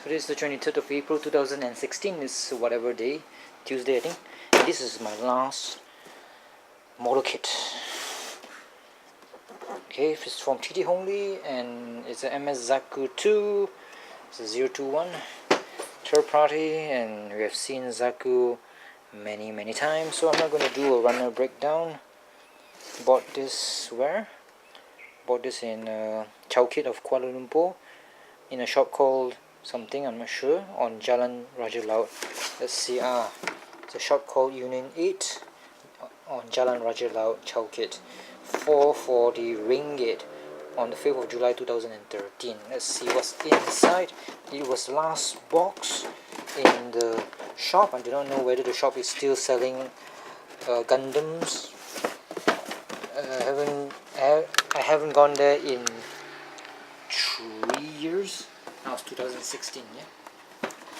Today is the 23rd of April 2016. It's whatever day, Tuesday I think. And this is my last model kit. Okay, it's from TT Hongli and it's a MS Zaku 2. It's a 021 third party, and we have seen Zaku many times, so I'm not going to do a runner breakdown. Bought this where? Bought this in Chow Kit of Kuala Lumpur in a shop called something, I'm not sure, on Jalan Raja Laut. Let's see, it's a shop called Union 8 on Jalan Raja Laut, Chow Kit. 440 ringgit on the 5th of July 2013. Let's see what's inside. It was last box in the shop. I do not know whether the shop is still selling Gundams. I haven't gone there in 3 years. Now it's 2016, yeah.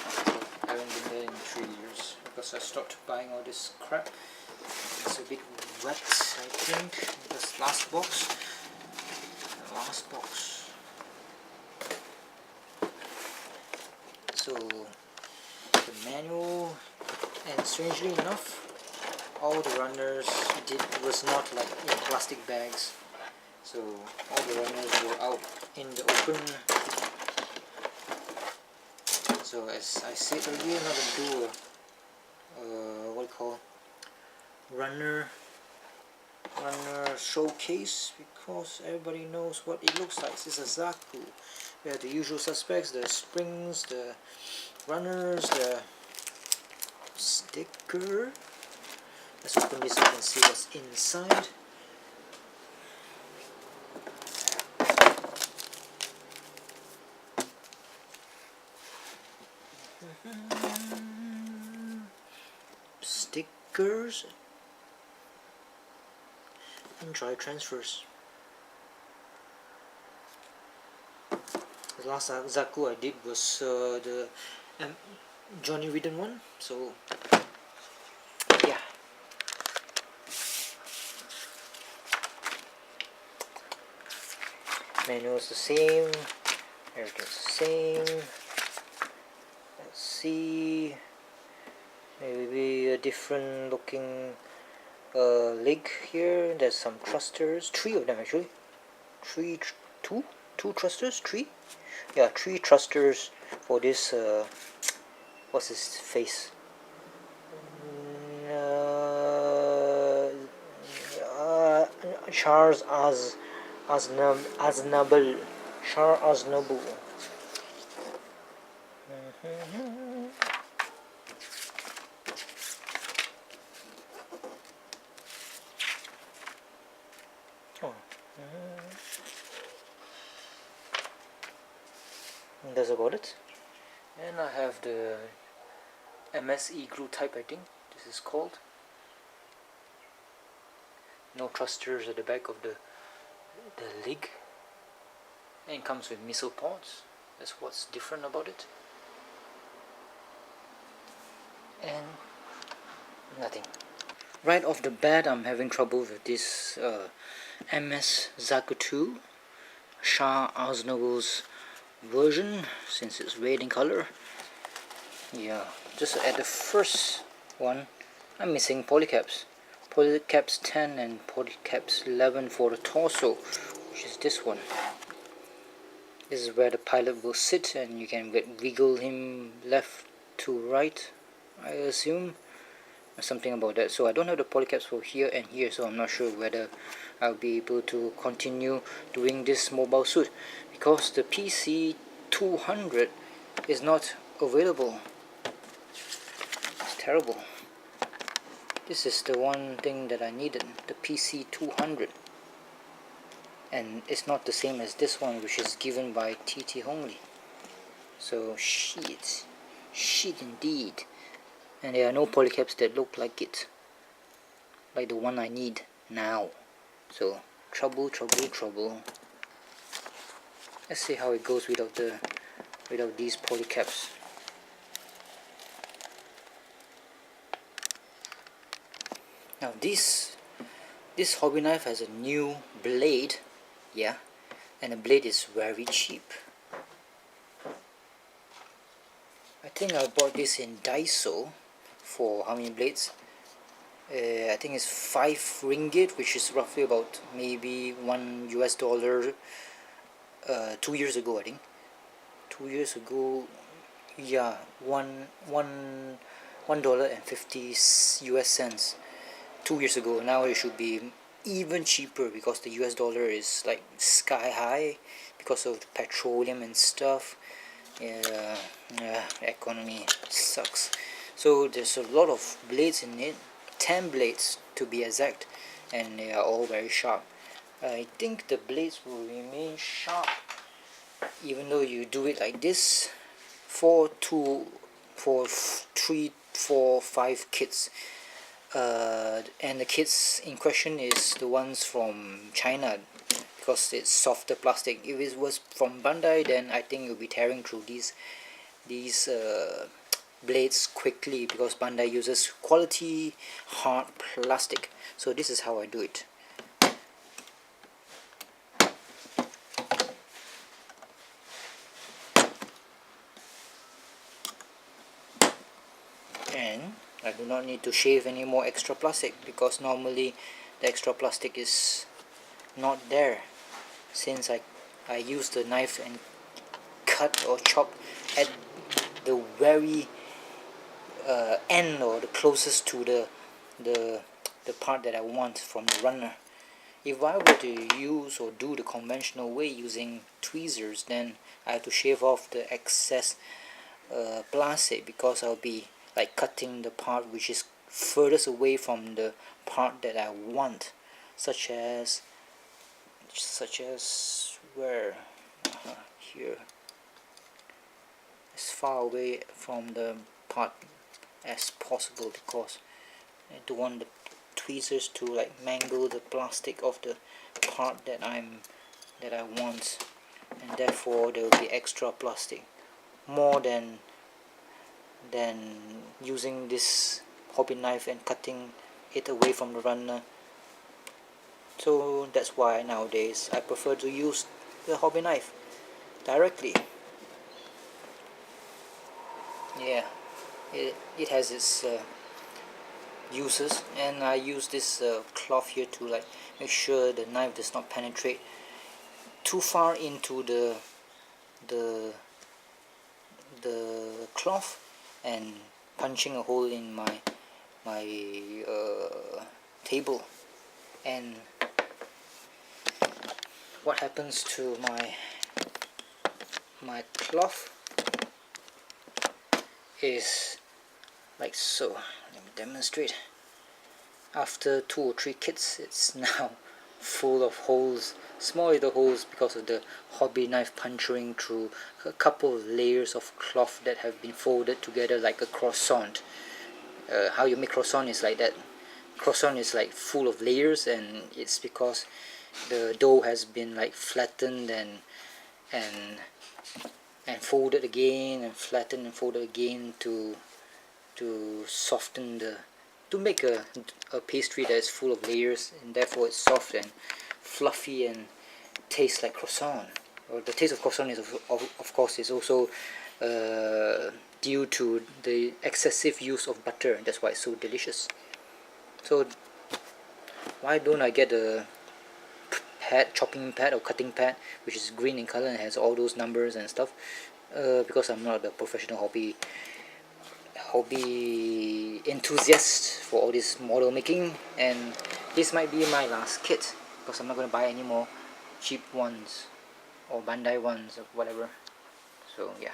So I haven't been there in 3 years because I stopped buying all this crap. It's a bit wet, I think. This last box. So the manual, and strangely enough, all the runners was not like in plastic bags. So all the runners were out in the open. So as I said earlier, I'm not going to do a what do you call runner showcase, because everybody knows what it looks like. This is a Zaku. We have the usual suspects: the springs, the runners, the sticker. Let's open this up and see what's inside. Stickers and dry transfers. The last Zaku I did was the Johnny Whedon one, so yeah. Manual is the same, everything's the same. Let's see, maybe a different looking leg here. There's some thrusters, 3 of them actually. Two thrusters, 3? Yeah, 3 thrusters for this, what's his face? Char Aznable. Char Aznable. That's about it. And I have the MSE glue type, I think this is called. No thrusters at the back of the leg, and it comes with missile pods. That's what's different about it. And nothing. Right off the bat, I'm having trouble with this MS Zaku 2 Char Aznable's version, since it's red in color. Yeah, just at the first one, I'm missing polycaps. Polycaps 10 and polycaps 11 for the torso, which is this one. This is where the pilot will sit, and you can wiggle him left to right, I assume, or something about that. So I don't have the polycaps for here and here, so I'm not sure whether I'll be able to continue doing this mobile suit, because the PC 200 is not available. It's terrible. This is the one thing that I needed, the PC 200, and it's not the same as this one, which is given by TT Hongli. So shit indeed. And there are no polycaps that look like it, like the one I need now. So trouble. Let's see how it goes without these polycaps. Now this hobby knife has a new blade, yeah, and the blade is very cheap. think I bought this in Daiso for how many blades? I think it's 5 ringgit, which is roughly about maybe $1 2 years ago. I think 2 years ago, yeah, $1.50 2 years ago. Now it should be even cheaper because the US dollar is like sky high because of the petroleum and stuff. Yeah, economy sucks. So there's a lot of blades in it, 10 blades to be exact, and they are all very sharp. I think the blades will remain sharp even though you do it like this for 3, 4, 5 kits. And the kits in question is the ones from China because it's softer plastic. If it was from Bandai, then I think you'll be tearing through these blades quickly because Bandai uses quality hard plastic. So this is how I do it. And I do not need to shave any more extra plastic because normally the extra plastic is not there, since I use the knife and cut or chop at the very end, or the closest to the part that I want from the runner. If I were to use or do the conventional way using tweezers, then I have to shave off the excess plastic because I'll be like cutting the part which is furthest away from the part that I want, such as where here, as far away from the part as possible because I don't want the tweezers to like mangle the plastic of the part that I want, and therefore there will be extra plastic, more than using this hobby knife and cutting it away from the runner. So that's why nowadays I prefer to use the hobby knife directly. Yeah, it has its uses, and I use this cloth here to like make sure the knife does not penetrate too far into the cloth and punching a hole in my table. And what happens to my cloth is like so. Let me demonstrate. After 2 or 3 kits, it's now full of holes, small little holes, because of the hobby knife puncturing through a couple of layers of cloth that have been folded together like a croissant. How you make croissant is like that. Croissant is like full of layers, and it's because the dough has been like flattened and folded again and flattened and folded again to soften to make a pastry that is full of layers, and therefore it's soft and fluffy and tastes like croissant. Or the taste of croissant is of course is also due to the excessive use of butter. That's why it's so delicious. So why don't I get a chopping pad or cutting pad which is green in color and has all those numbers and stuff, because I'm not a professional hobby enthusiast for all this model making, and this might be my last kit because I'm not going to buy any more cheap ones or Bandai ones or whatever. So yeah,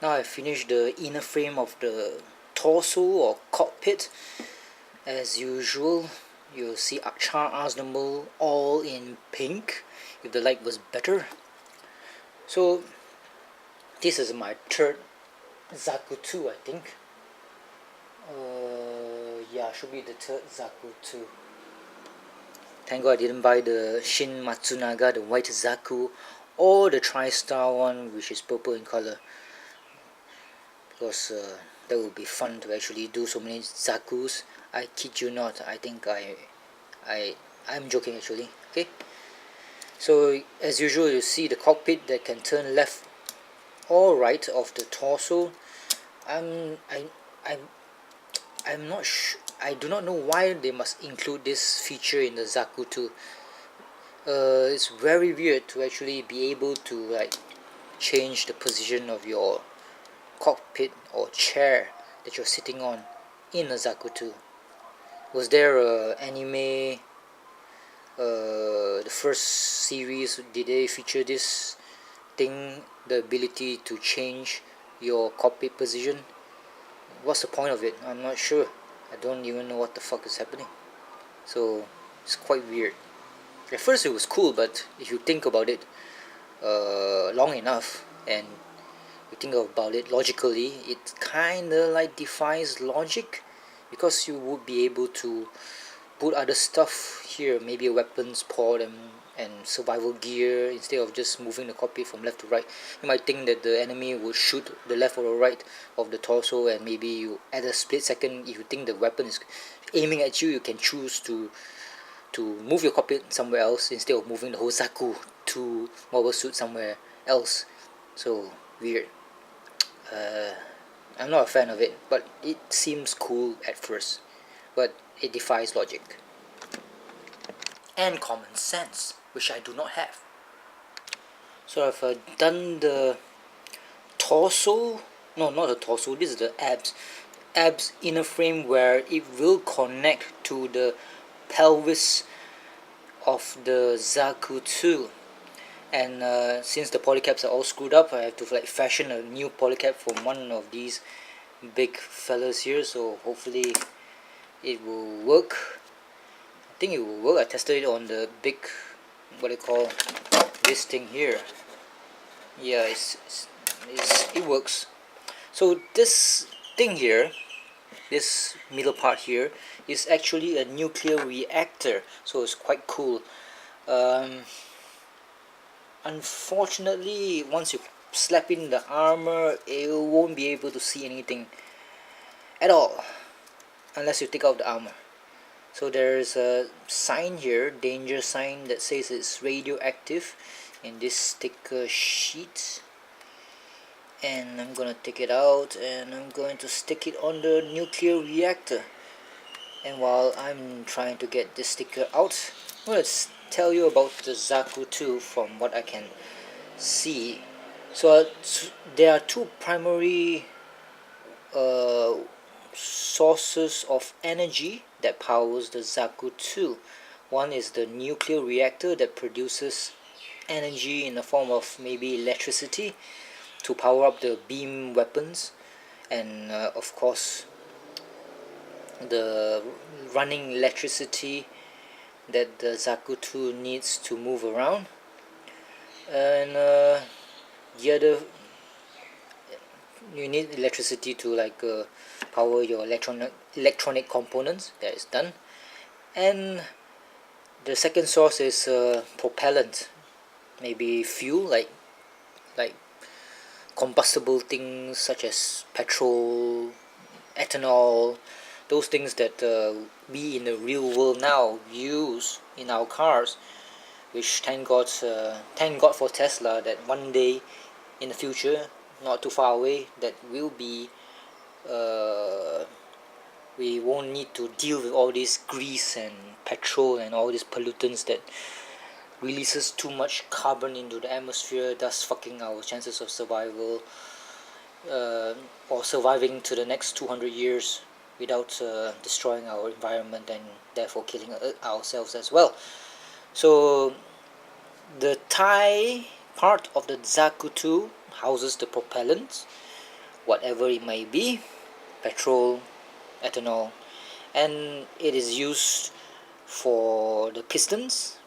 now I've finished the inner frame of the torso or cockpit. As usual, you'll see Char Aznable all in pink. If the light was better. So this is my third Zaku 2, I think. Yeah, should be the third Zaku 2. Thank God I didn't buy the Shin Matsunaga, the white Zaku, or the TriStar one, which is purple in color, because that would be fun to actually do so many Zakus. I kid you not. I think I'm joking actually. Okay. So as usual, you see the cockpit that can turn left all right of the torso. I'm not sure. I do not know why they must include this feature in the Zaku 2. It's very weird to actually be able to like change the position of your cockpit or chair that you're sitting on in a Zaku 2. Was there a anime, the first series, did they feature this thing, the ability to change your cockpit position? What's the point of it? I'm not sure. I don't even know what the fuck is happening. So it's quite weird. At first it was cool, but if you think about it long enough and you think about it logically, it kinda like defies logic, because you would be able to put other stuff here, maybe a weapons pod and survival gear, instead of just moving the cockpit from left to right. You might think that the enemy would shoot the left or the right of the torso, and maybe you at a split second, if you think the weapon is aiming at you, you can choose to move your cockpit somewhere else instead of moving the whole Zaku to mobile suit somewhere else. So weird. I'm not a fan of it, but it seems cool at first, but it defies logic and common sense, which I do not have. So I've done the torso. No, not the torso. This is the abs inner frame, where it will connect to the pelvis of the Zaku 2. And since the polycaps are all screwed up, I have to like fashion a new polycap from one of these big fellas here. So hopefully it will work. I think it will work. I tested it on the big, what do you call this thing here. Yeah, it works. So this thing here, this middle part here, is actually a nuclear reactor. So it's quite cool. Unfortunately, once you slap in the armor, it won't be able to see anything at all unless you take out the armor. So there's a sign here, danger sign, that says it's radioactive in this sticker sheet. And I'm gonna take it out and I'm going to stick it on the nuclear reactor. And while I'm trying to get this sticker out, I'm gonna tell you about the Zaku 2 from what I can see. So there are two primary sources of energy that powers the Zaku 2. One is the nuclear reactor that produces energy in the form of maybe electricity to power up the beam weapons, and of course the running electricity that the Zaku 2 needs to move around. And the other, you need electricity to like power your electronic components. That is done. And the second source is propellant, maybe fuel, like combustible things such as petrol, ethanol, those things that we in the real world now use in our cars, which thank God for Tesla, that one day in the future, not too far away, that will be we won't need to deal with all this grease and petrol and all these pollutants that releases too much carbon into the atmosphere, thus fucking our chances of survival, or surviving to the next 200 years without destroying our environment and therefore killing ourselves as well. So the Thai part of the Zaku 2 houses the propellant, whatever it may be, petrol, ethanol, and it is used for the pistons.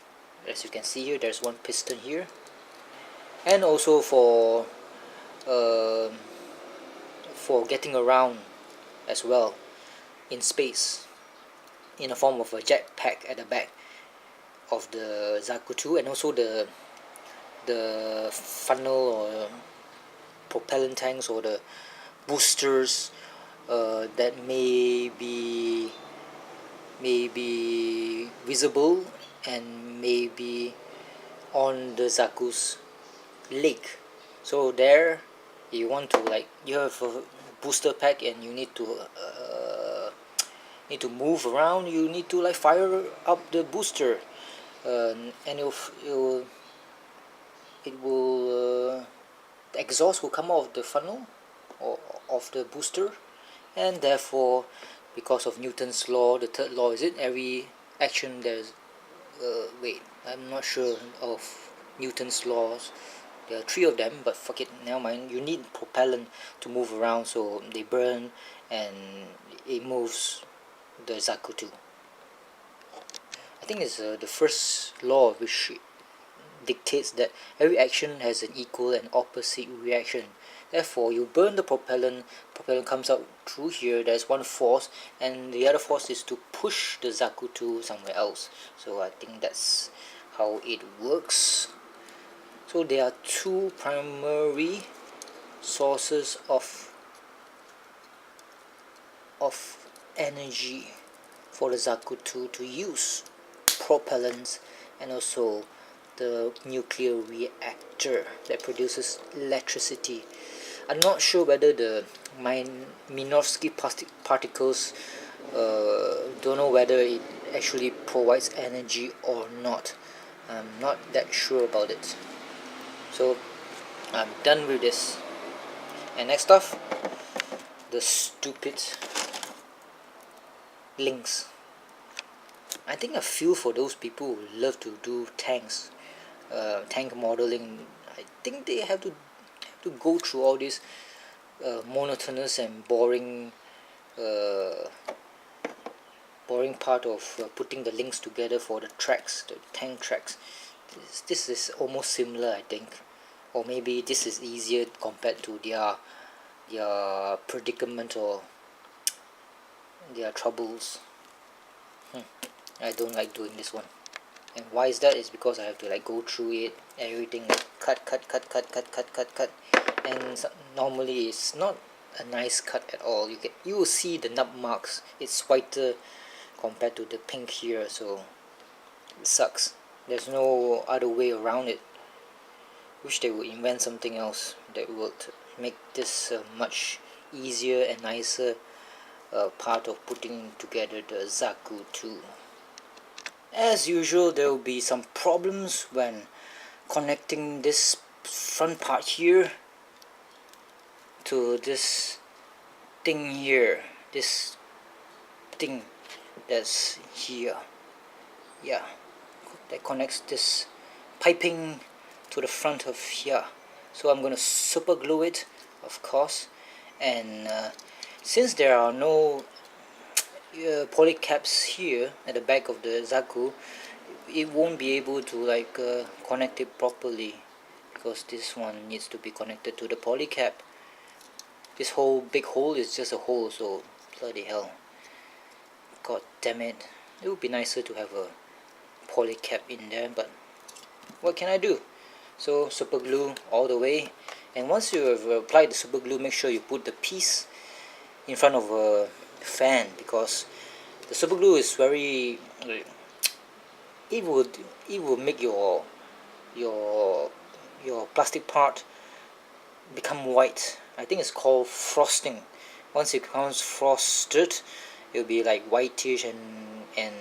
As you can see here, there's one piston here, and also for getting around as well in space, in the form of a jetpack at the back of the Zaku 2, and also the funnel or propellant tanks or the boosters that may be visible and maybe on the Zaku's leg. So there you want to, like, you have a booster pack and you need to move around, you need to like fire up the booster, and the exhaust will come out of the funnel or of the booster, and therefore, because of Newton's law, the third law, is it, every action there's wait, I'm not sure of Newton's laws. There are 3 of them, but fuck it, never mind. You need propellant to move around, so they burn and it moves the Zaku too. I think it's the first law which dictates that every action has an equal and opposite reaction. Therefore, you burn the propellant comes out through here, there's one force, and the other force is to push the Zaku to somewhere else. So I think that's how it works. So there are 2 primary sources of energy for the Zaku 2 to use: propellants and also the nuclear reactor that produces electricity. I'm not sure whether the Minovsky particles, don't know whether it actually provides energy or not. I'm not that sure about it. So I'm done with this. And next off, the stupid links. I think I feel for those people who love to do tanks, tank modeling. I think they have to go through all this monotonous and boring part of putting the links together for the tracks, the tank tracks. This is almost similar, I think, or maybe this is easier compared to their predicament or their troubles. I don't like doing this one. And why is that? Is because I have to like go through it, everything, like cut, and normally it's not a nice cut at all. You will see the nub marks. It's whiter compared to the pink here, so it sucks. There's no other way around it. Wish they would invent something else that would make this much easier and nicer part of putting together the Zaku 2. As usual, there will be some problems when connecting this front part here to this thing here, this thing that's here, yeah, that connects this piping to the front of here. So I'm gonna super glue it, of course, and since there are no poly caps here at the back of the Zaku, it won't be able to like connect it properly, because this one needs to be connected to the poly cap. This whole big hole is just a hole, so bloody hell, god damn it. It would be nicer to have a poly cap in there, but what can I do? So super glue all the way, and once you have applied the super glue, make sure you put the piece in front of a fan, because the super glue is very, it will make your plastic part become white. I think it's called frosting. Once it becomes frosted, it'll be like whitish and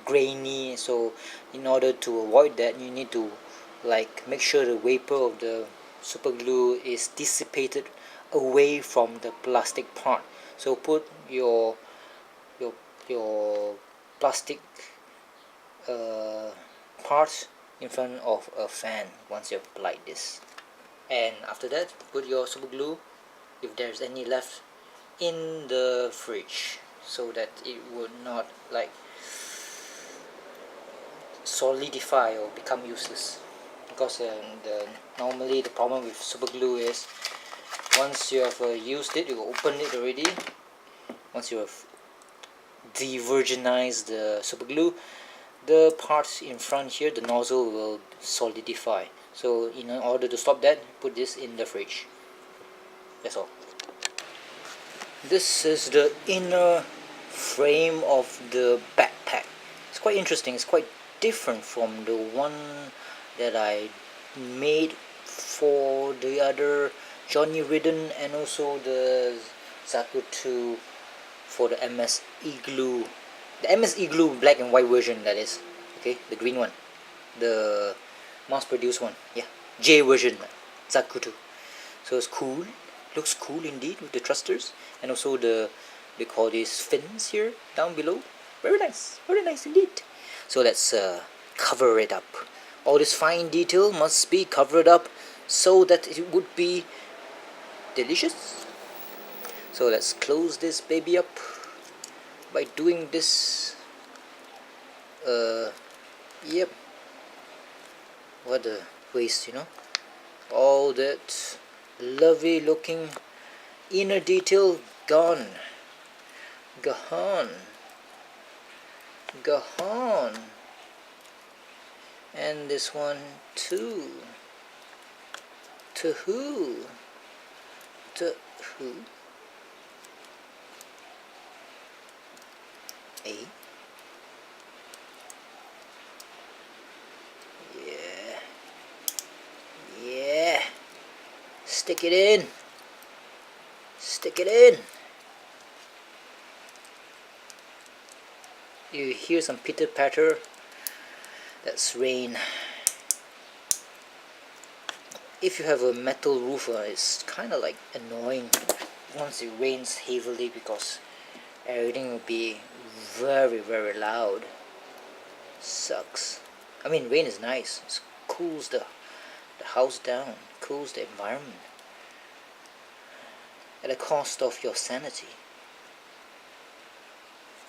grainy. So in order to avoid that, you need to like make sure the vapor of the super glue is dissipated away from the plastic part. So put your plastic part in front of a fan once you've applied this, and after that put your super glue, if there's any left, in the fridge so that it would not like solidify or become useless. Because normally the problem with super glue is once you have used it, you open it already, once you have de-virginized the super glue, the parts in front here, the nozzle, will solidify. So in order to stop that, put this in the fridge. That's all. This is the inner frame of the backpack. It's quite interesting. It's quite different from the one that I made for the other Johnny Ridden, and also the Zaku 2 for the MS Igloo. The MS Igloo black and white version, that is. Okay, the green one. The mass produced one. Yeah, J version, Zaku 2. So it's cool. Looks cool indeed with the thrusters. And also they call these fins here down below. Very nice indeed. So let's cover it up. All this fine detail must be covered up so that it would be delicious. So let's close this baby up by doing this. Yep. What a waste, you know. All that lovely looking inner detail gone. Gone. And this one too. To who? A. Yeah. Stick it in. You hear some pitter patter. That's rain. If you have a metal roof, it's kind of like annoying once it rains heavily, because everything will be very loud. Sucks. I mean, rain is nice. It cools the house down, cools the environment, at the cost of your sanity.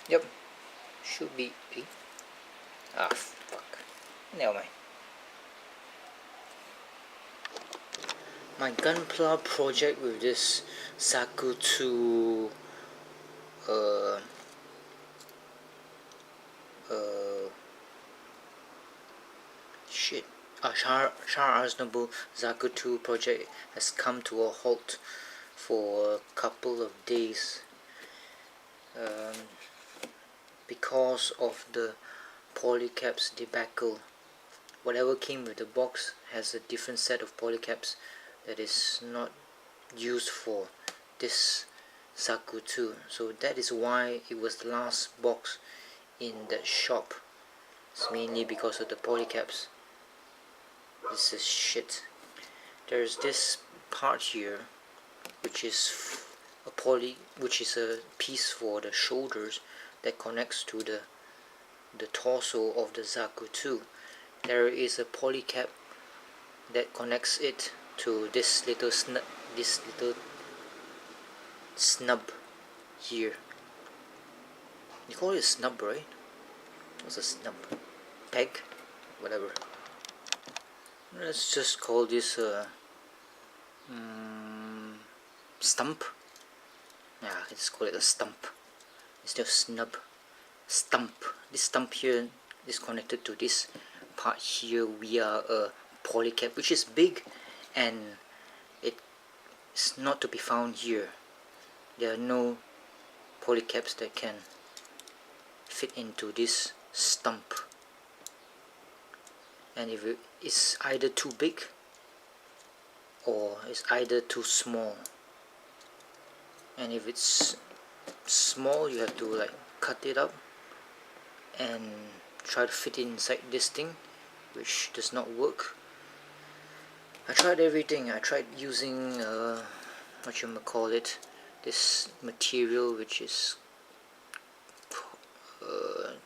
Yep, should be. Ah, fuck. Never mind. My Gunpla project with this Zaku 2 Char Aznable Zaku 2 project has come to a halt for a couple of days because of the polycaps debacle. Whatever came with the box has a different set of polycaps that is not used for this Zaku 2. So that is why it was the last box in that shop. It's mainly because of the polycaps. This is shit. There's this part here which is a piece for the shoulders that connects to the torso of the Zaku 2. There is a polycap that connects it to this little snub here. You call it a snub, right? What's a snub? Peg? Whatever. Let's just call this a stump. Yeah, let's call it a stump instead of snub. Stump. This stump here is connected to this part here via a polycap, which is big, and it's not to be found here. There are no polycaps that can fit into this stump, and if it's either too big or it's either too small, and if it's small you have to like cut it up and try to fit it inside this thing, which does not work. I tried everything. I tried using this material which is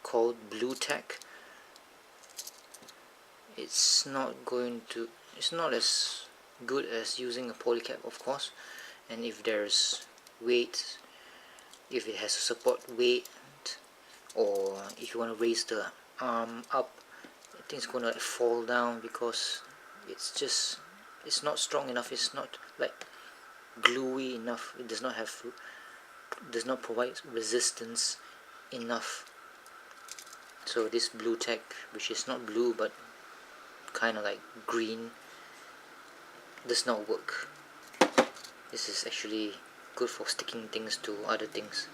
called blue tack. It's not as good as using a polycap, of course, and if there's weight, if it has to support weight, or if you want to raise the arm up, I think it's gonna fall down because it's not strong enough. It's not like gluey enough. It does not provide resistance enough. So this blue tack, which is not blue but kind of like green, does not work. This is actually good for sticking things to other things.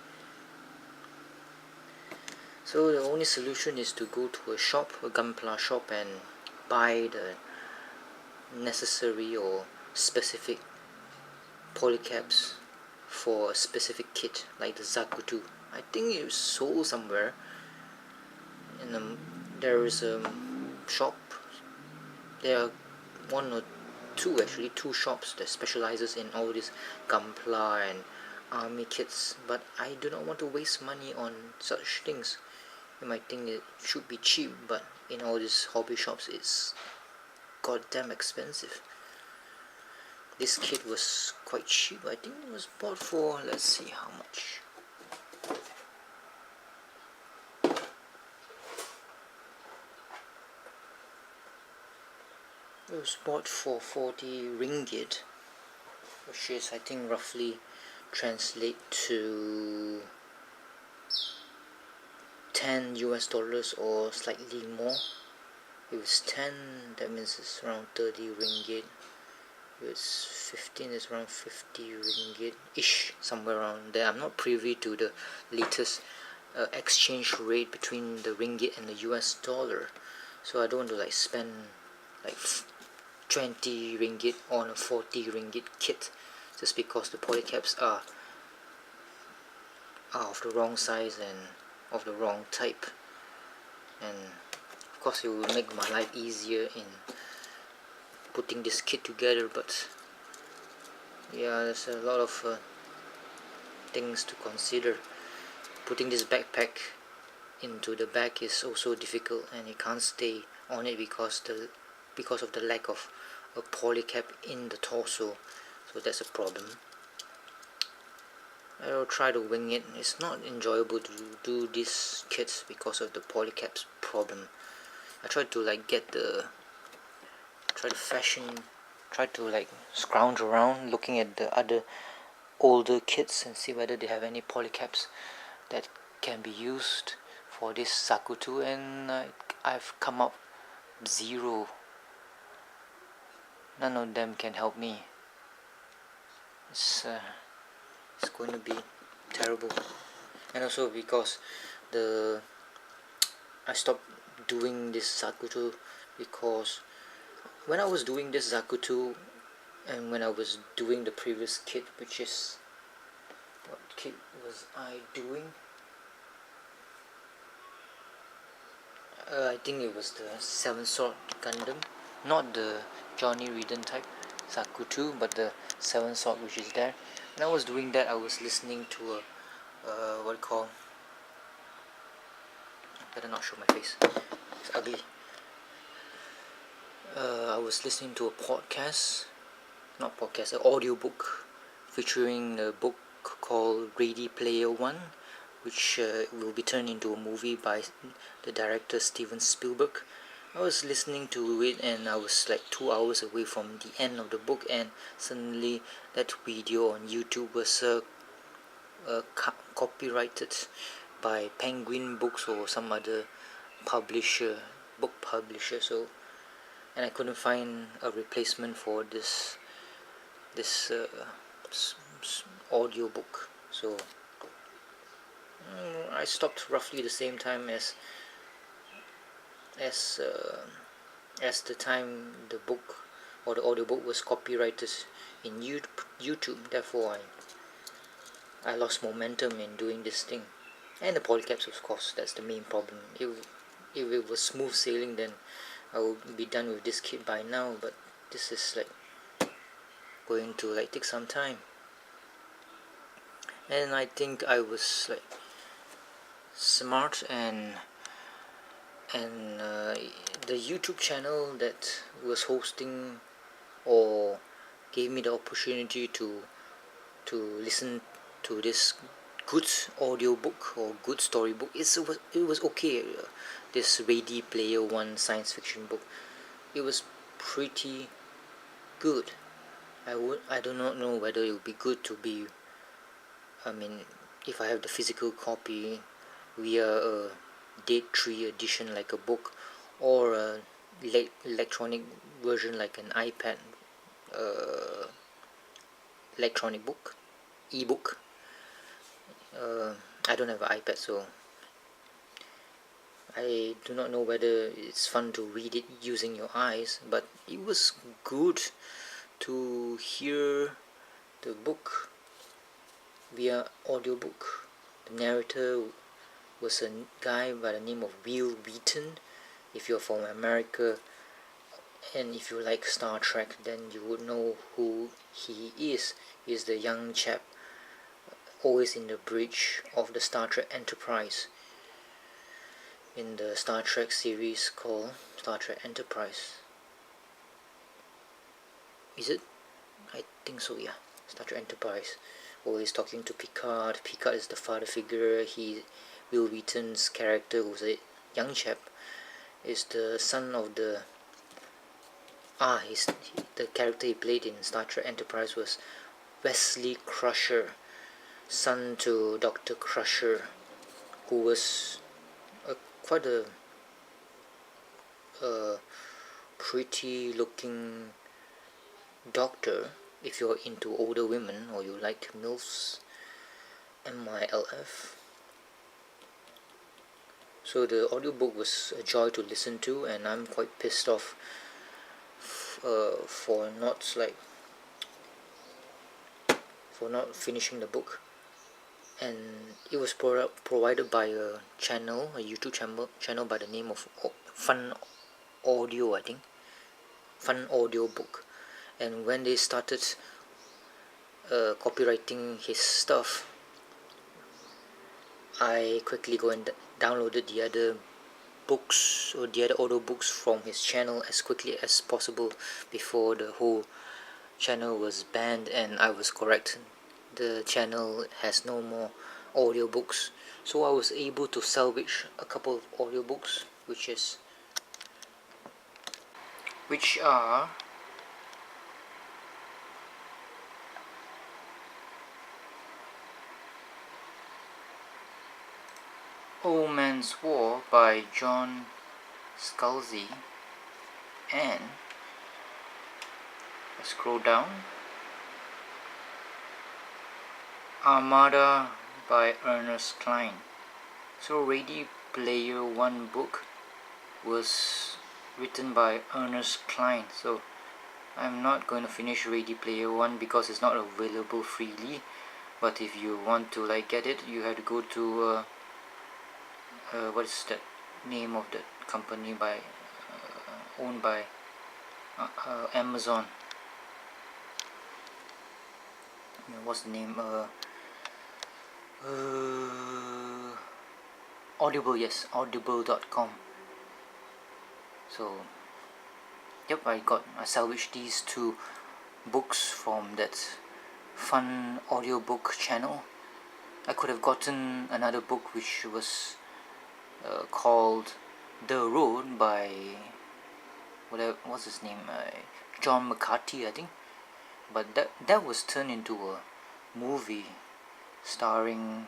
So the only solution is to go to a shop, a Gunpla shop, and buy the necessary or specific polycaps for a specific kit like the Zaku 2. I think it was sold somewhere in there is a shop. There are one or two, actually two shops that specializes in all these Gunpla and army kits, but I do not want to waste money on such things. You might think it should be cheap, but in all these hobby shops it's goddamn expensive. This kit was quite cheap. I think it was bought for, let's see how much. It was bought for 40 ringgit, which is, I think, roughly translate to 10 US dollars or slightly more. If it's 10, that means it's around 30 ringgit. If it's 15, it's around 50 ringgit ish, somewhere around there. I'm not privy to the latest exchange rate between the ringgit and the US dollar, so I don't want to like spend like 20 ringgit on a 40 ringgit kit just because the polycaps are of the wrong size and of the wrong type. And of course it will make my life easier in putting this kit together, but yeah, there's a lot of things to consider. Putting this backpack into the bag is also difficult, and you can't stay on it because of the lack of a polycap in the torso, so that's a problem. I'll try to wing it. It's not enjoyable to do these kits because of the polycaps problem. I tried to like try to like scrounge around looking at the other older kits and see whether they have any polycaps that can be used for this Zaku 2, and I've come up zero. None of them can help me. It's going to be terrible. And also because I stopped doing this Zaku 2 because when I was doing this Zaku 2 and when I was doing the previous kit, which is, what kit was I doing? I think it was the 7 Sword Gundam, not the Johnny Reeden type Zaku 2, but the 7 Sword which is there. When I was doing that, I was listening to a what do you call? Better not show my face. It's ugly. I was listening to a an audiobook featuring a book called Ready Player One, which will be turned into a movie by the director Steven Spielberg. I was listening to it and I was like 2 hours away from the end of the book, and suddenly that video on YouTube was copyrighted by Penguin Books or some other book publisher. So, and I couldn't find a replacement for this audio book. So I stopped roughly the same time as the time the book or the audiobook was copyrighted in YouTube. Therefore I lost momentum in doing this thing. And the polycaps, of course, that's the main problem. If it was smooth sailing, then I would be done with this kit by now, but this is like going to like take some time. And I think I was like smart, and the YouTube channel that was hosting or gave me the opportunity to listen to this good audiobook or good storybook, it was okay. This Ready Player One science fiction book, it was pretty good. I do not know whether it would be good to be, I mean, if I have the physical copy via a Date 3 edition like a book, or a electronic version like an iPad electronic book, ebook. I don't have an iPad, so I do not know whether it's fun to read it using your eyes, but it was good to hear the book via audiobook. The narrator was a guy by the name of Will Wheaton. If you're from America and if you like Star Trek, then you would know who he is. He's the young chap always in the bridge of the Star Trek Enterprise in the Star Trek series called Star Trek Enterprise. Is it? I think so, yeah. Star Trek Enterprise. Always talking to Picard. Picard is the father figure. Will Wheaton's character, who's a young chap, is the son of the the character he played in Star Trek Enterprise was Wesley Crusher, son to Dr. Crusher, who was quite a pretty looking doctor if you're into older women or you like MILFs, MILF. So the audiobook was a joy to listen to, and I'm quite pissed off for not finishing the book. And it was provided by a YouTube channel by the name of Fun Audio, I think. Fun Audio Book. And when they started copyrighting his stuff, I quickly go and downloaded the other books or the other audio books from his channel as quickly as possible before the whole channel was banned. And I was correct, the channel has no more audiobooks. So I was able to salvage a couple of audiobooks, which are Old Man's War by John Scalzi, and let's scroll down, Armada by Ernest Cline. So Ready Player One book was written by Ernest Cline. So I'm not going to finish Ready Player One because it's not available freely. But if you want to get it, you have to go to what is that name of that company owned by Amazon? What's the name? Audible, yes, audible.com. So yep, I salvaged these two books from that Fun audiobook channel. I could have gotten another book which was called The Road by what's his name, John McCarthy, I think, but that was turned into a movie starring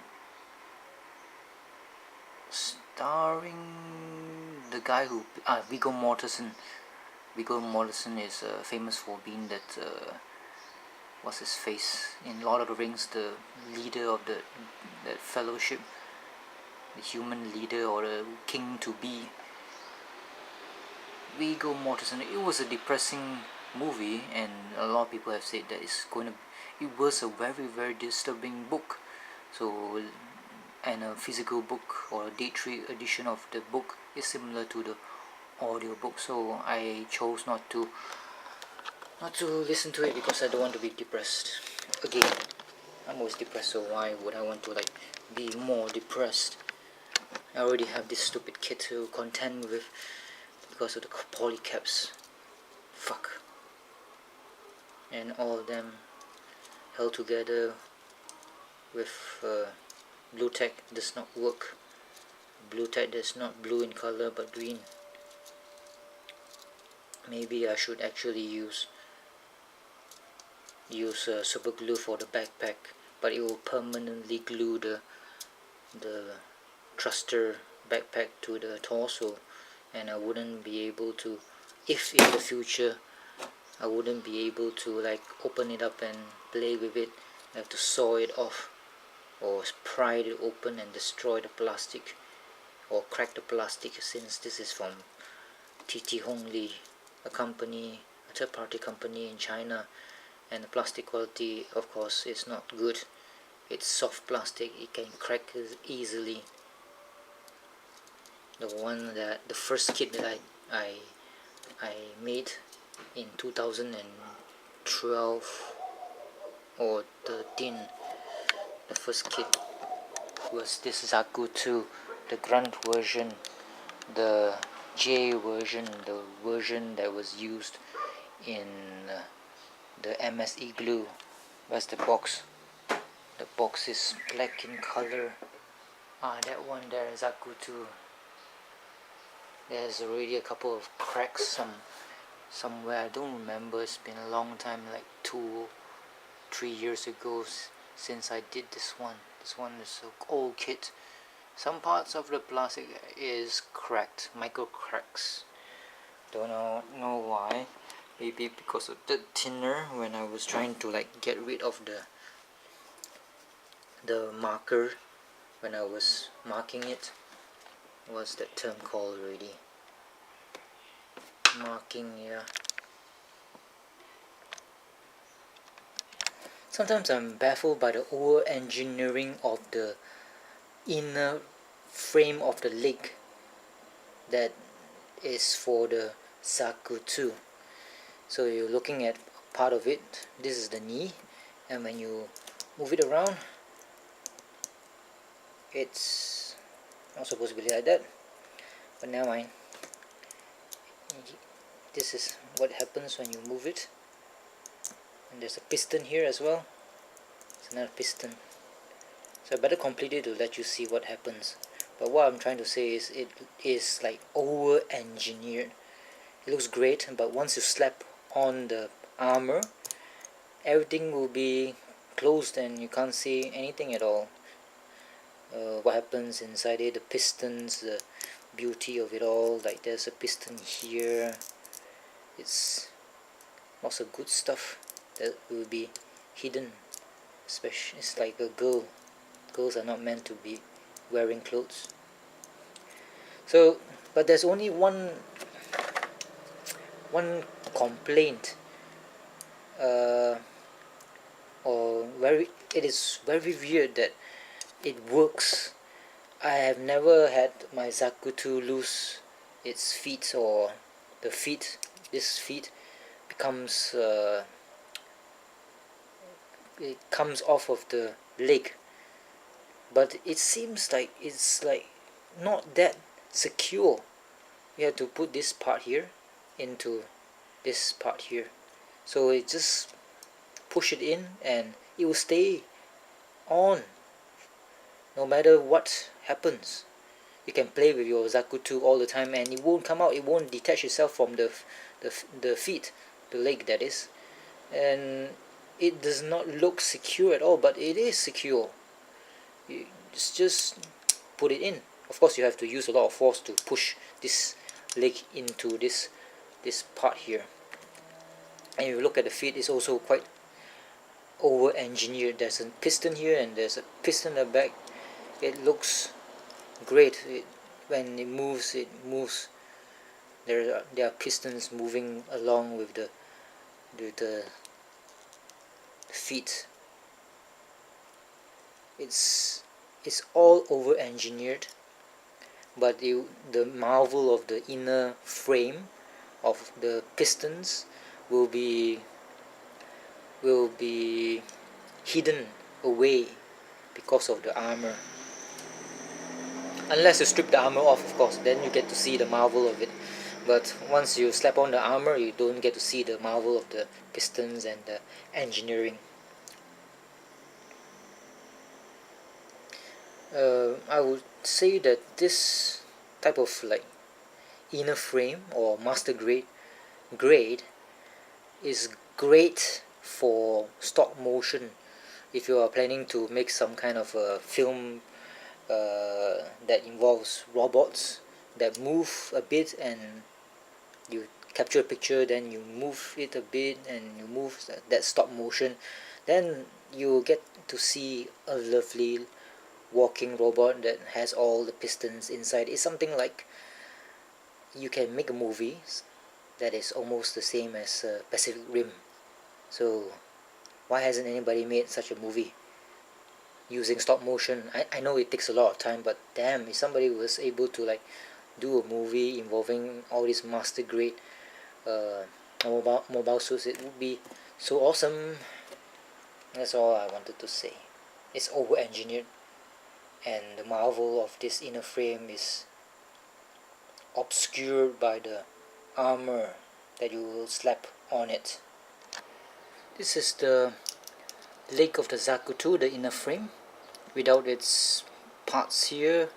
the guy who Viggo Mortensen. Viggo Mortensen is famous for being that what's his face in Lord of the Rings, the leader of that fellowship, the human leader or the king to be. Viggo Mortensen. It was a depressing movie, and a lot of people have said that it was a very, very disturbing book. So, and a physical book or a day 3 edition of the book is similar to the audio book. So I chose not to listen to it because I don't want to be depressed. Again, I'm always depressed, so why would I want to be more depressed? I already have this stupid kid to contend with because of the polycaps. Fuck. And all of them held together with blue tack does not work. Blue tack is not blue in color but green. Maybe I should actually use super glue for the backpack, but it will permanently glue the thruster backpack to the torso, and I wouldn't be able to, if in the future I wouldn't be able to open it up and play with it. I have to saw it off or pry it open and destroy the plastic or crack the plastic, since this is from TT Hongli, a third party company in China, and the plastic quality, of course, is not good. It's soft plastic, it can crack easily. The first kit that I made in 2012 or 13, the first kit was this Zaku 2, the grunt version, the J version, the version that was used in the MSE glue. Where's the box? The box is black in color. That one there, Zaku 2. There's already a couple of cracks somewhere. I don't remember. It's been a long time, like 2-3 years ago since I did this one. This one is an old kit. Some parts of the plastic is cracked, micro cracks. Don't know why. Maybe because of the thinner when I was trying to like get rid of the marker when I was marking it. What's that term called already? Marking, yeah. Sometimes I'm baffled by the over engineering of the inner frame of the leg that is for the Zaku 2. So you're looking at part of it. This is the knee, and when you move it around, it's not supposed to be like that, but never mind. This is what happens when you move it. And there's a piston here as well. It's another piston. So I better complete it to let you see what happens. But what I'm trying to say is it is like over engineered. It looks great, but once you slap on the armor, everything will be closed and you can't see anything at all. What happens inside it, the pistons, the beauty of it all, like there's a piston here. It's lots of good stuff that will be hidden. Especially, it's like a girl. Girls are not meant to be wearing clothes. So, but there's only one complaint, or it is very weird that it works. I have never had my Zaku 2 lose its feet, or the feet. This feet becomes it comes off of the leg, but it seems like it's like not that secure. You have to put this part here into this part here, so it just push it in and it will stay on no matter what happens. You can play with your Zaku 2 all the time and it won't come out, it won't detach itself from the feet, the leg that is, and it does not look secure at all, but it is secure. You just put it in. Of course you have to use a lot of force to push this leg into this part here. And if you look at the feet, it's also quite over engineered. There's a piston here and there's a piston in the back. It looks great. When it moves, there are pistons moving along with the feet. It's all over engineered, but the marvel of the inner frame of the pistons will be hidden away because of the armor. Unless you strip the armor off, of course, then you get to see the marvel of it. But once you slap on the armor, you don't get to see the marvel of the pistons and the engineering. I would say that this type of like inner frame or master grade is great for stop motion. If you are planning to make some kind of a film that involves robots that move a bit and you capture a picture, then you move it a bit and you move that stop motion, then you get to see a lovely walking robot that has all the pistons inside. It's something like you can make a movie that is almost the same as Pacific Rim. So Why hasn't anybody made such a movie using stop motion? I know it takes a lot of time, but damn, if somebody was able to like do a movie involving all these master grade mobile suits, it would be so awesome. That's all I wanted to say. It's over engineered, and the marvel of this inner frame is obscured by the armor that you will slap on it. This is the leg of the Zaku 2, the inner frame, without its parts here,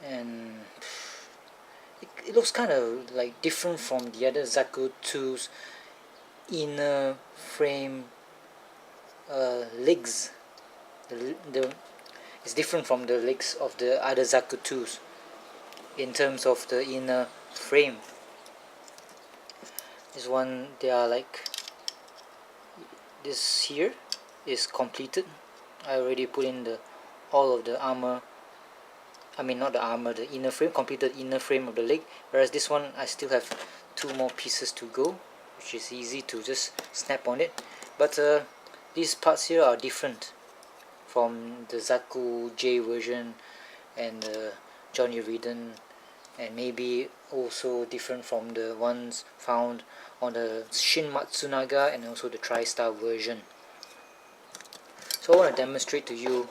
and it looks kind of like different from the other Zaku 2's inner frame legs. It's different from the legs of the other Zaku 2's in terms of the inner frame. This one, they are like, this here is completed. I already put in all of the armor, I mean not the armor, the inner frame, completed inner frame of the leg, whereas this one I still have 2 more pieces to go, which is easy to just snap on it. But these parts here are different from the Zaku J version and the Johnny Reeden, and maybe also different from the ones found on the Shin Matsunaga and also the TriStar version. So I want to demonstrate to you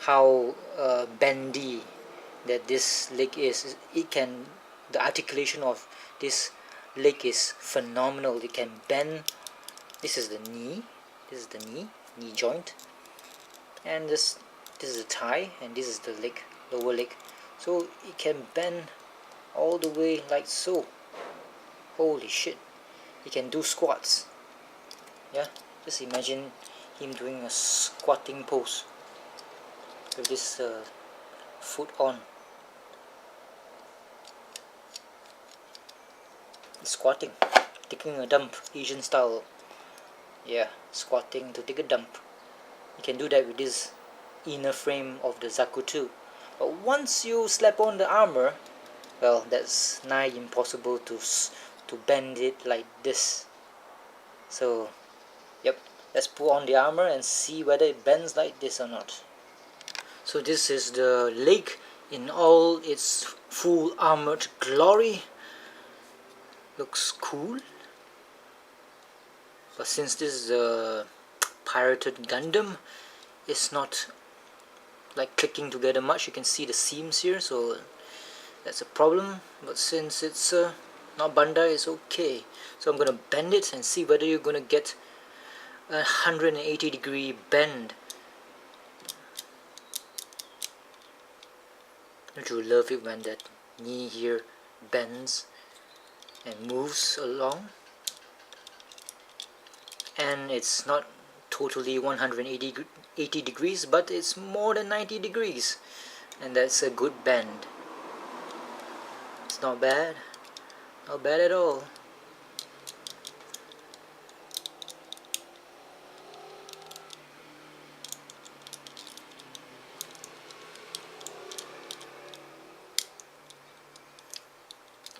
how bendy that this leg is. The articulation of this leg is phenomenal. It can bend. This is the knee. This is the knee joint, and this is the thigh, and this is the leg, lower leg. So it can bend all the way like so. Holy shit! He can do squats. Yeah, just imagine him doing a squatting pose with this foot on. Squatting, taking a dump, Asian style. Yeah, squatting to take a dump. You can do that with this inner frame of the Zaku 2. But once you slap on the armor, well, that's nigh impossible to bend it like this. So, yep, let's put on the armor and see whether it bends like this or not. So this is the leg in all its full armored glory. Looks cool. But since this is a pirated Gundam, it's not like clicking together much. You can see the seams here, so that's a problem. But since it's not Bandai, it's okay. So I'm gonna bend it and see whether you're gonna get a 180-degree bend. Don't you love it when that knee here bends and moves along? And it's not totally 180 degrees, but it's more than 90 degrees, and that's a good bend. It's not bad at all.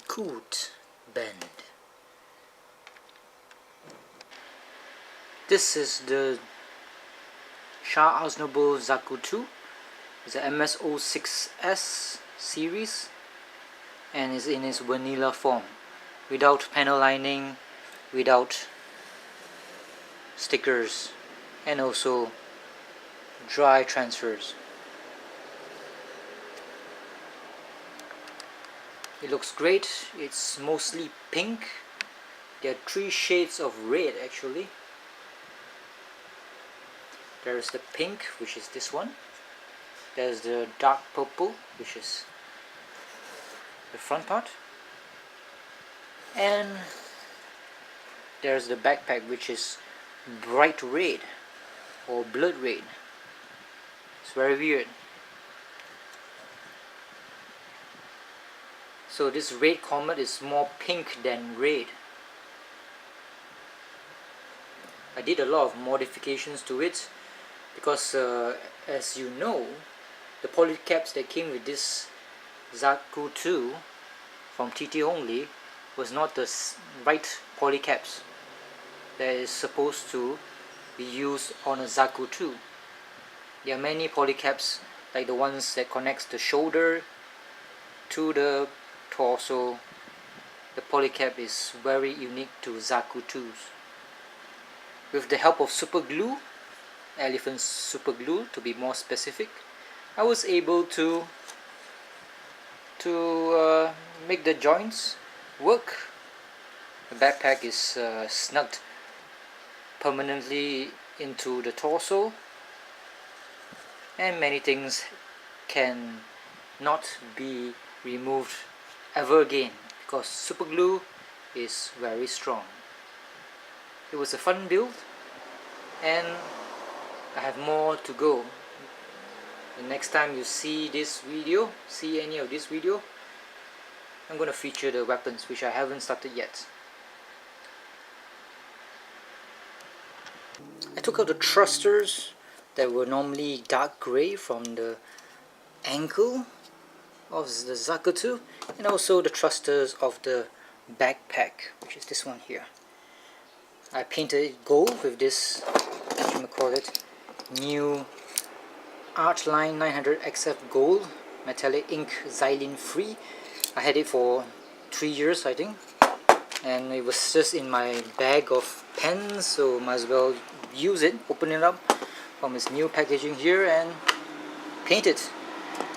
Good bend. This is the Char Aznable Zaku 2. It's a MS06S series and is in its vanilla form, without panel lining, without stickers, and also dry transfers. It looks great. It's mostly pink. There are 3 shades of red actually. There's the pink, which is this one. There's the dark purple, which is the front part. And there's the backpack, which is bright red or blood red. It's very weird. So this red comet is more pink than red. I did a lot of modifications to it because as you know, the polycaps that came with this Zaku 2 from TT Hongli was not the right polycaps. that is supposed to be used on a Zaku 2. There are many polycaps like the ones that connects the shoulder to the torso. The polycap is very unique to Zaku 2s. With the help of super glue, elephant super glue to be more specific, I was able to make the joints work. The backpack is snugged permanently into the torso, and many things can not be removed ever again because super glue is very strong. It was a fun build, and I have more to go. The next time you see any of this video, I'm going to feature the weapons, which I haven't started yet. I took out the thrusters that were normally dark grey from the ankle of the Zaku 2, and also the thrusters of the backpack, which is this one here. I painted it gold with this, what you call it, new Artline 900 XF Gold metallic ink, xylene free. I had it for 3 years, I think, and it was just in my bag of pens, so might as well use it, open it up from its new packaging here and paint it.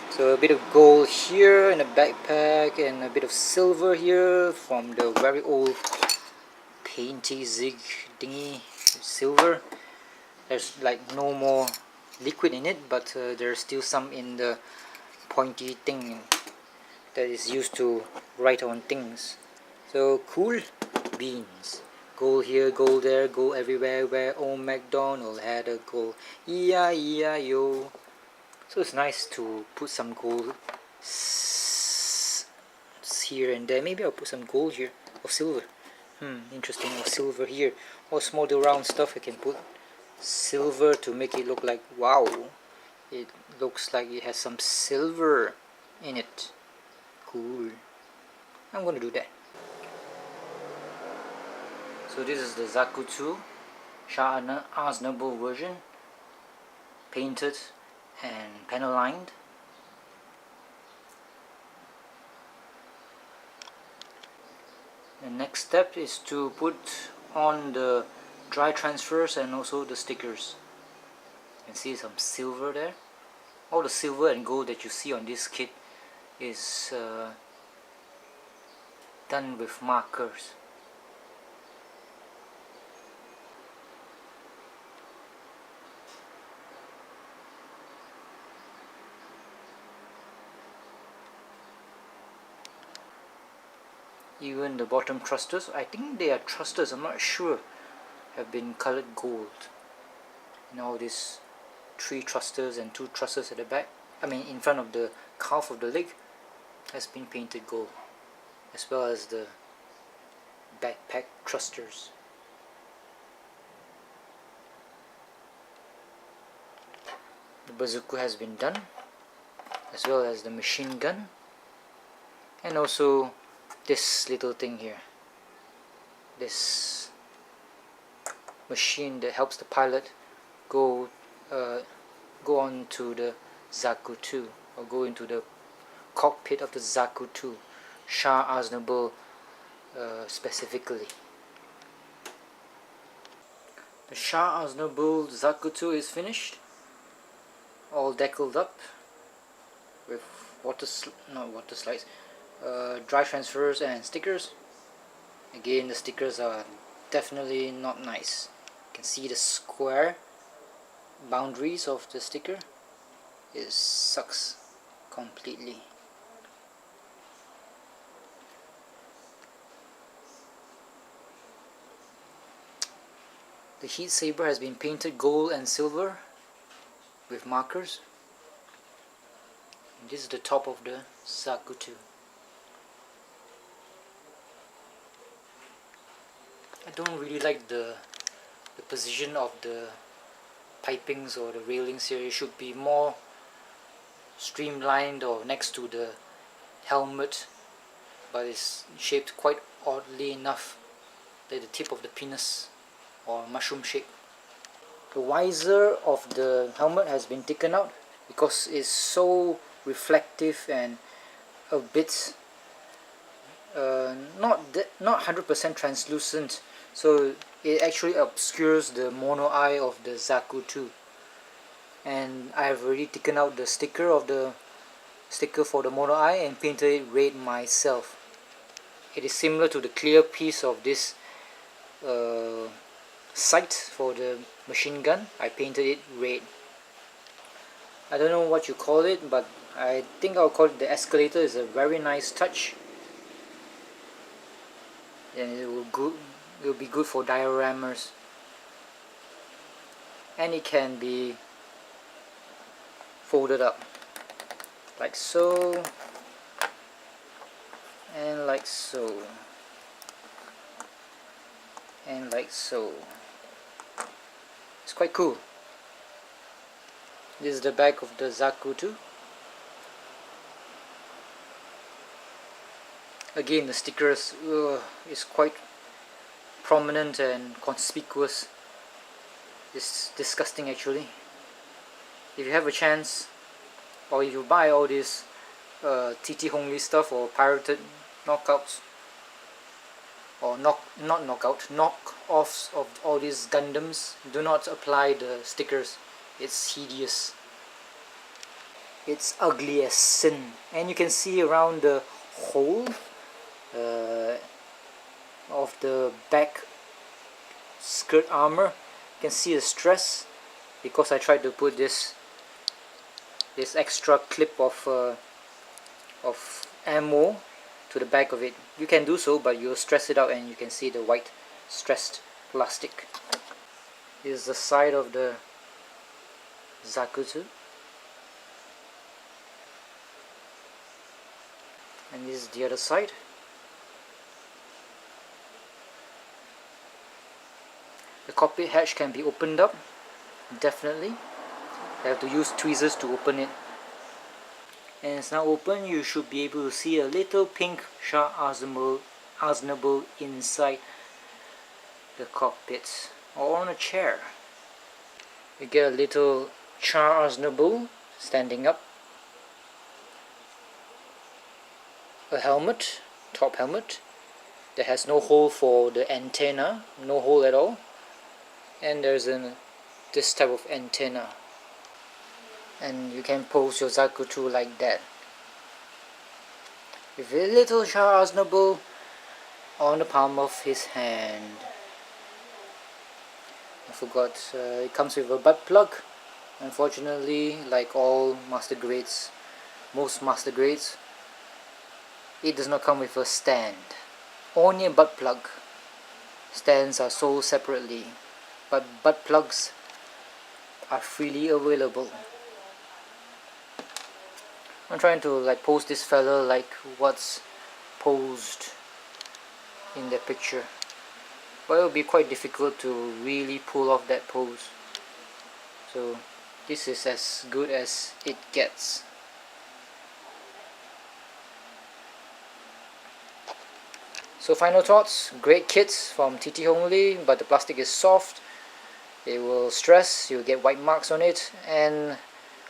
So a bit of gold here in the backpack and a bit of silver here from the very old painty zig thingy silver. There's like no more liquid in it, but there's still some in the pointy thing that is used to write on things. So cool beans. Gold here, gold there, gold everywhere. Where old MacDonald had a gold. E-I-E-I-O. So it's nice to put some gold here and there. Maybe I'll put some gold here or silver. Interesting. Or silver here. Or small little round stuff I can put silver to make it look like, wow, it looks like it has some silver in it. Cool. I'm gonna do that. So this is the Zaku 2 Char Aznable version, painted and panel lined. The next step is to put on the dry transfers and also the stickers. You can see some silver there. All the silver and gold that you see on this kit is done with markers. Even the bottom thrusters, I think they are thrusters, I'm not sure, have been colored gold. And all these 3 thrusters and 2 thrusters at the back, I mean in front of the calf of the leg, has been painted gold, as well as the backpack thrusters. The bazooka has been done, as well as the machine gun, and also this little thing here, this machine that helps the pilot go on to the Zaku 2, or go into the cockpit of the Zaku 2, Char Aznable specifically. The Char Aznable Zaku 2 is finished, all deckled up with dry transfers and stickers. Again, the stickers are definitely not nice. You can see the square boundaries of the sticker. It sucks completely. The heat saber has been painted gold and silver with markers. And this is the top of the Zaku 2. I don't really like the position of the pipings or the railings here. It should be more streamlined or next to the helmet, but it's shaped quite oddly enough, like the tip of the penis. or mushroom shape. The visor of the helmet has been taken out because it's so reflective and a bit not 100% translucent, so it actually obscures the mono eye of the Zaku 2. And I have already taken out the sticker for the mono eye and painted it red myself. It is similar to the clear piece of this sight for the machine gun. I painted it red. I don't know what you call it, but I think I'll call it the escalator. Is a very nice touch, and it will be good for dioramas, and it can be folded up like so and like so and like so. It's quite cool. This is the back of the Zaku 2. Again, the stickers is quite prominent and conspicuous. It's disgusting actually. If you have a chance, or if you buy all this TT Hongli stuff or pirated knockouts, or knock-offs of all these Gundams, do not apply the stickers. It's hideous. It's ugly as sin. And you can see around the hole of the back skirt armor, you can see the stress because I tried to put this extra clip of ammo to the back of it. You can do so, but you'll stress it out and you can see the white stressed plastic. This is the side of the Zaku, and this is the other side. The cockpit hatch can be opened up, definitely. I have to use tweezers to open it. And it's now open. You should be able to see a little pink Char Aznable inside the cockpit or on a chair. You get a little Char Aznable standing up, a helmet, top helmet, that has no hole for the antenna, no hole at all, and there's this type of antenna, and you can pose your Zaku 2 like that, with a little Char Aznable on the palm of his hand. I forgot, it comes with a butt plug. Unfortunately, like all master grades, most master grades, it does not come with a stand. Only a butt plug. Stands are sold separately, but butt plugs are freely available. I'm trying to pose this fella like what's posed in the picture, but it will be quite difficult to really pull off that pose. So this is as good as it gets. So final thoughts, great kits from TT Hongli, but the plastic is soft, it will stress, you'll get white marks on it, and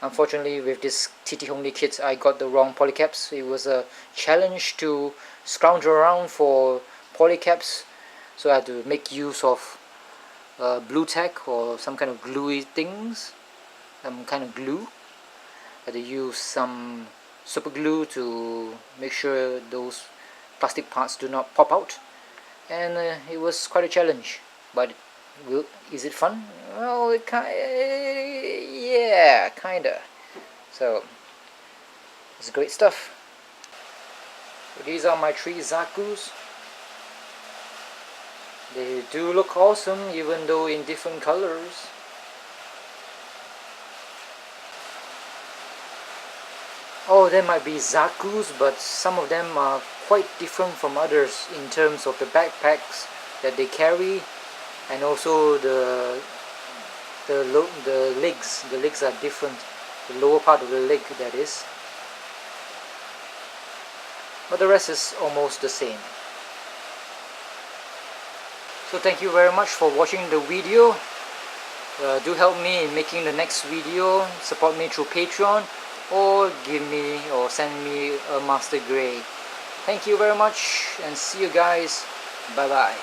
unfortunately with this TT Hongli kit I got the wrong polycaps. It was a challenge to scrounge around for polycaps, so I had to make use of blue tack or some kind of gluey things, some kind of glue. I had to use some super glue to make sure those plastic parts do not pop out, and it was quite a challenge. But is it fun? Well, yeah, kinda. So it's great stuff. So these are my 3 Zakus. They do look awesome, even though in different colors. Oh, there might be Zakus, but some of them are quite different from others in terms of the backpacks that they carry, and also the legs. The legs are different. The lower part of the leg, that is. But the rest is almost the same. So thank you very much for watching the video. Do help me in making the next video. Support me through Patreon, or give me or send me a master grade. Thank you very much and see you guys. Bye bye.